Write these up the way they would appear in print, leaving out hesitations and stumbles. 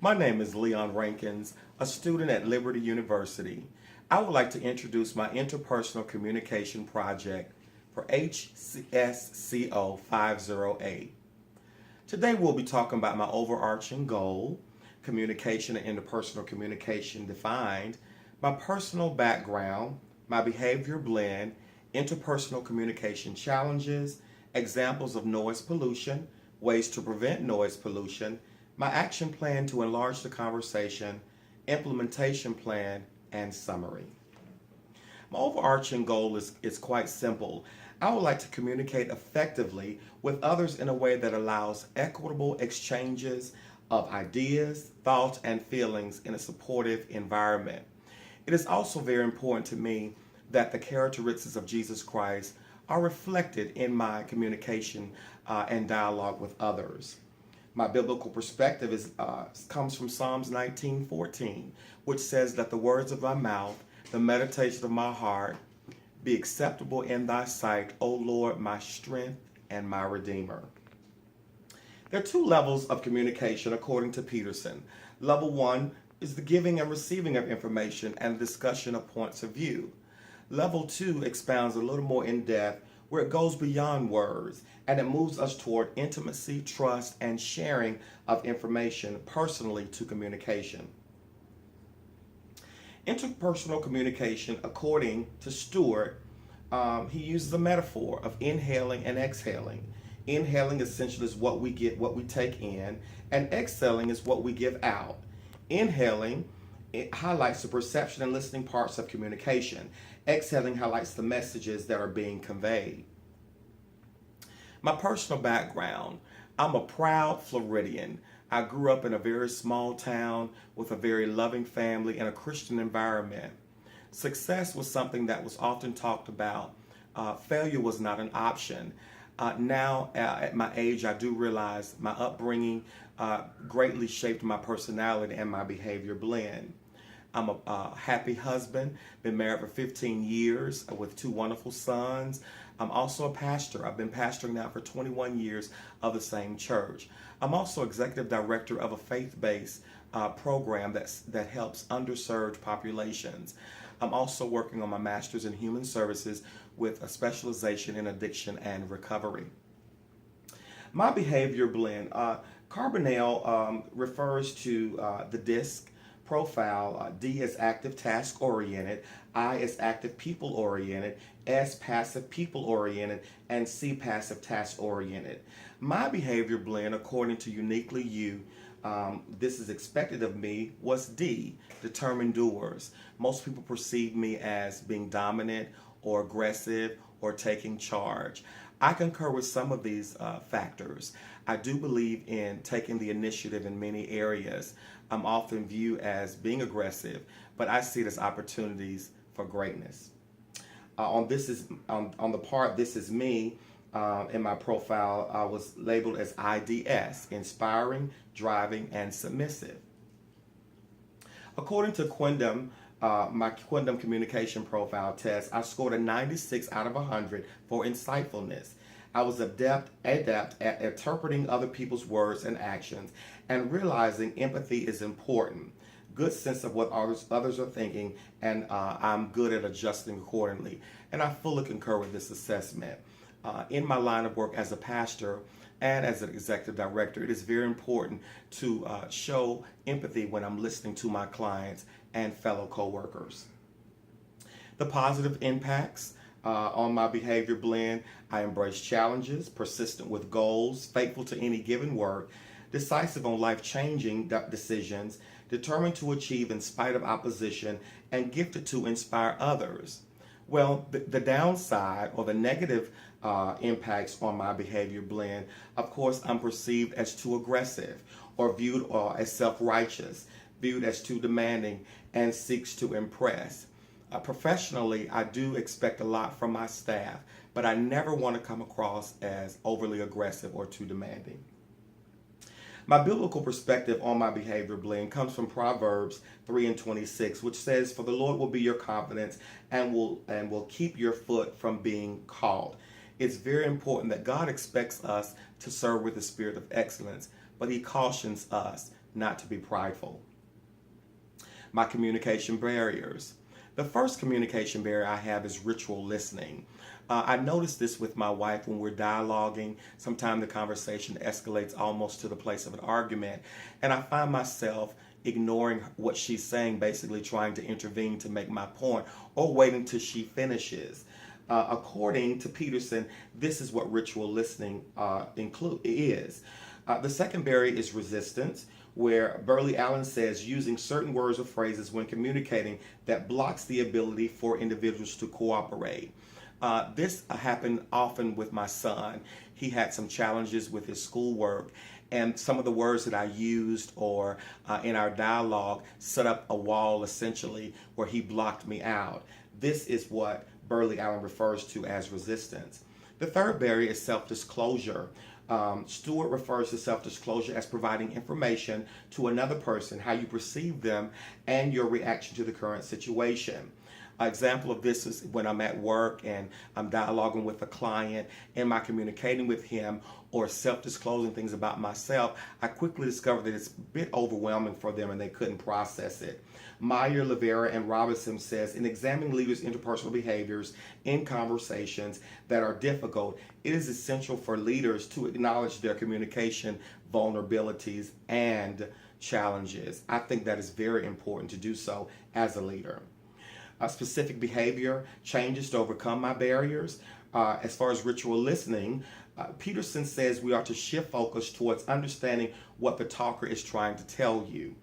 My name is Leon Rankins, a student at Liberty University. I would like to introduce my interpersonal communication project for HSCO 508. Today we'll be talking about my overarching goal, communication and interpersonal communication defined, my personal background, my behavior blend, interpersonal communication challenges, examples of noise pollution, ways to prevent noise pollution, my action plan to enlarge the conversation, implementation plan, and summary. My overarching goal is quite simple. I would like to communicate effectively with others in a way that allows equitable exchanges of ideas, thoughts, and feelings in a supportive environment. It is also very important to me that the characteristics of Jesus Christ are reflected in my communication and dialogue with others. My biblical perspective comes from Psalms 19:14, which says that the words of my mouth, the meditation of my heart, be acceptable in thy sight, O Lord, my strength and my redeemer. There are two levels of communication according to Peterson. Level one is the giving and receiving of information and discussion of points of view. Level two expounds a little more in depth where it goes beyond words and it moves us toward intimacy, trust, and sharing of information personally to communication. Interpersonal communication, according to Stewart, he uses a metaphor of inhaling and exhaling. Inhaling essentially is what we get, what we take in, and exhaling is what we give out. Inhaling, it highlights the perception and listening parts of communication. Exhaling highlights the messages that are being conveyed. My personal background, I'm a proud Floridian. I grew up in a very small town with a very loving family and a Christian environment. Success was something that was often talked about. Failure was not an option. Now, at my age, I do realize my upbringing greatly shaped my personality and my behavior blend. I'm a happy husband, been married for 15 years with two wonderful sons. I'm also a pastor. I've been pastoring now for 21 years of the same church. I'm also executive director of a faith-based program that helps underserved populations. I'm also working on my master's in human services with a specialization in addiction and recovery. My behavior blend, Carbonell refers to the DISC profile. D is active task oriented, I is active people oriented, S passive people oriented, and C passive task oriented. My behavior blend, according to Uniquely You, this is expected of me, was D, determined doers. Most people perceive me as being dominant or aggressive or taking charge. I concur with some of these factors. I do believe in taking the initiative in many areas. I'm often viewed as being aggressive, but I see it as opportunities for greatness. On the part This Is Me, in my profile, I was labeled as IDS, inspiring, driving, and submissive. According to Quindam, my Quindam communication profile test, I scored a 96 out of 100 for insightfulness. I was adept at interpreting other people's words and actions and realizing empathy is important. Good sense of what others are thinking, and I'm good at adjusting accordingly. And I fully concur with this assessment. In my line of work as a pastor and as an executive director, it is very important to show empathy when I'm listening to my clients and fellow coworkers. The positive impacts on my behavior blend, I embrace challenges, persistent with goals, faithful to any given work, decisive on life-changing decisions, determined to achieve in spite of opposition, and gifted to inspire others. Well, the downside or the negative impacts on my behavior blend, of course, I'm perceived as too aggressive or viewed as self-righteous, viewed as too demanding, and seeks to impress. Professionally, I do expect a lot from my staff, but I never want to come across as overly aggressive or too demanding. My biblical perspective on my behavior blend comes from Proverbs 3:26, which says, "For the Lord will be your confidence and will keep your foot from being caught." It's very important that God expects us to serve with the spirit of excellence, but he cautions us not to be prideful. My communication barriers. The first communication barrier I have is ritual listening. I noticed this with my wife when we're dialoguing. Sometimes the conversation escalates almost to the place of an argument, and I find myself ignoring what she's saying, basically trying to intervene to make my point or waiting till she finishes. According to Peterson, this is what ritual listening is. The second barrier is resistance, where Burley Allen says using certain words or phrases when communicating that blocks the ability for individuals to cooperate. This happened often with my son. He had some challenges with his schoolwork, and some of the words that I used or in our dialogue set up a wall essentially where he blocked me out. This is what Burley Allen refers to as resistance. The third barrier is self-disclosure. Stewart refers to self-disclosure as providing information to another person, how you perceive them, and your reaction to the current situation. An example of this is when I'm at work and I'm dialoguing with a client. Am I communicating with him or self-disclosing things about myself? I quickly discovered that it's a bit overwhelming for them and they couldn't process it. Meyer, Levera, and Robinson says, in examining leaders' interpersonal behaviors in conversations that are difficult, it is essential for leaders to acknowledge their communication vulnerabilities and challenges. I think that is very important to do so as a leader. Specific behavior changes to overcome my barriers. As far as ritual listening, Peterson says we are to shift focus towards understanding what the talker is trying to tell you.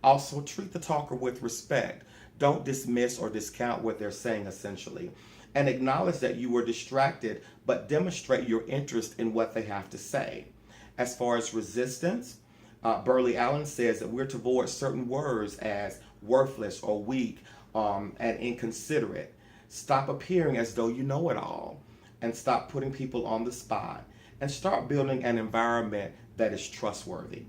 Also, treat the talker with respect. Don't dismiss or discount what they're saying, essentially. And acknowledge that you were distracted, but demonstrate your interest in what they have to say. As far as resistance, Burley Allen says that we're to avoid certain words as worthless or weak, and inconsiderate. Stop appearing as though you know it all, and stop putting people on the spot, and start building an environment that is trustworthy.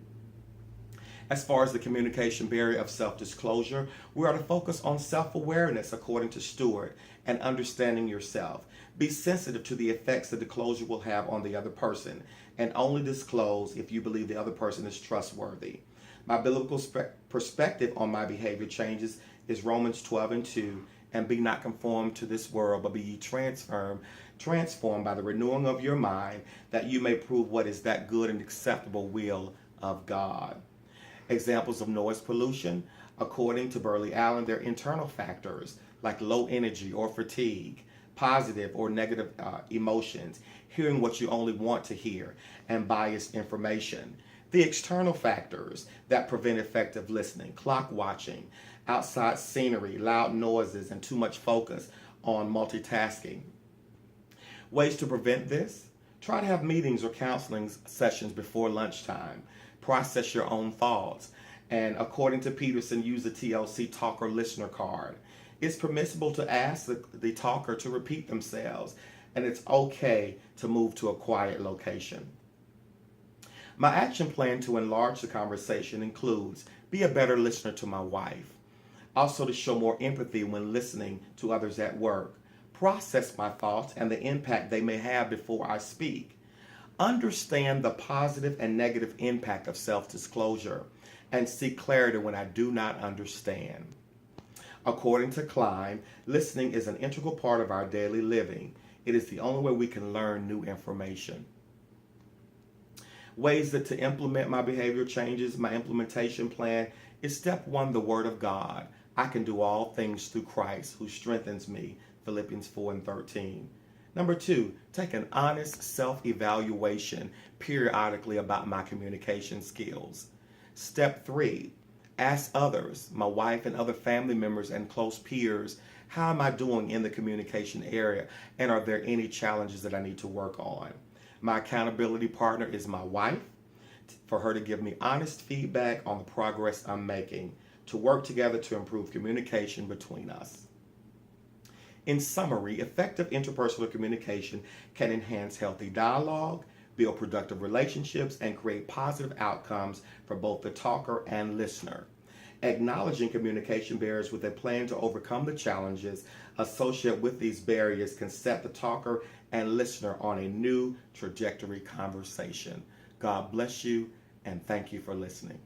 As far as the communication barrier of self-disclosure, we are to focus on self-awareness according to Stewart and understanding yourself. Be sensitive to the effects that disclosure will have on the other person, and only disclose if you believe the other person is trustworthy. My biblical perspective on my behavior changes is Romans 12:2, and be not conformed to this world, but be ye transformed by the renewing of your mind, that you may prove what is that good and acceptable will of God. Examples of noise pollution, according to Burley Allen, they're internal factors like low energy or fatigue, positive or negative emotions, hearing what you only want to hear, and biased information. The external factors that prevent effective listening, clock watching, outside scenery, loud noises, and too much focus on multitasking. Ways to prevent this: try to have meetings or counseling sessions before lunchtime. Process your own thoughts. And according to Peterson, use the TLC talker listener card. It's permissible to ask the talker to repeat themselves, and it's okay to move to a quiet location. My action plan to enlarge the conversation includes be a better listener to my wife. Also, to show more empathy when listening to others at work. Process my thoughts and the impact they may have before I speak. Understand the positive and negative impact of self-disclosure and seek clarity when I do not understand. According to Klein, listening is an integral part of our daily living. It is the only way we can learn new information. Ways that to implement my behavior changes, my implementation plan is step 1, the Word of God. I can do all things through Christ who strengthens me, Philippians 4:13. Number 2, take an honest self-evaluation periodically about my communication skills. Step 3, ask others, my wife and other family members and close peers, how am I doing in the communication area, and are there any challenges that I need to work on? My accountability partner is my wife, for her to give me honest feedback on the progress I'm making, to work together to improve communication between us. In summary, effective interpersonal communication can enhance healthy dialogue, build productive relationships, and create positive outcomes for both the talker and listener. Acknowledging communication barriers with a plan to overcome the challenges associated with these barriers can set the talker and listener on a new trajectory conversation. God bless you, and thank you for listening.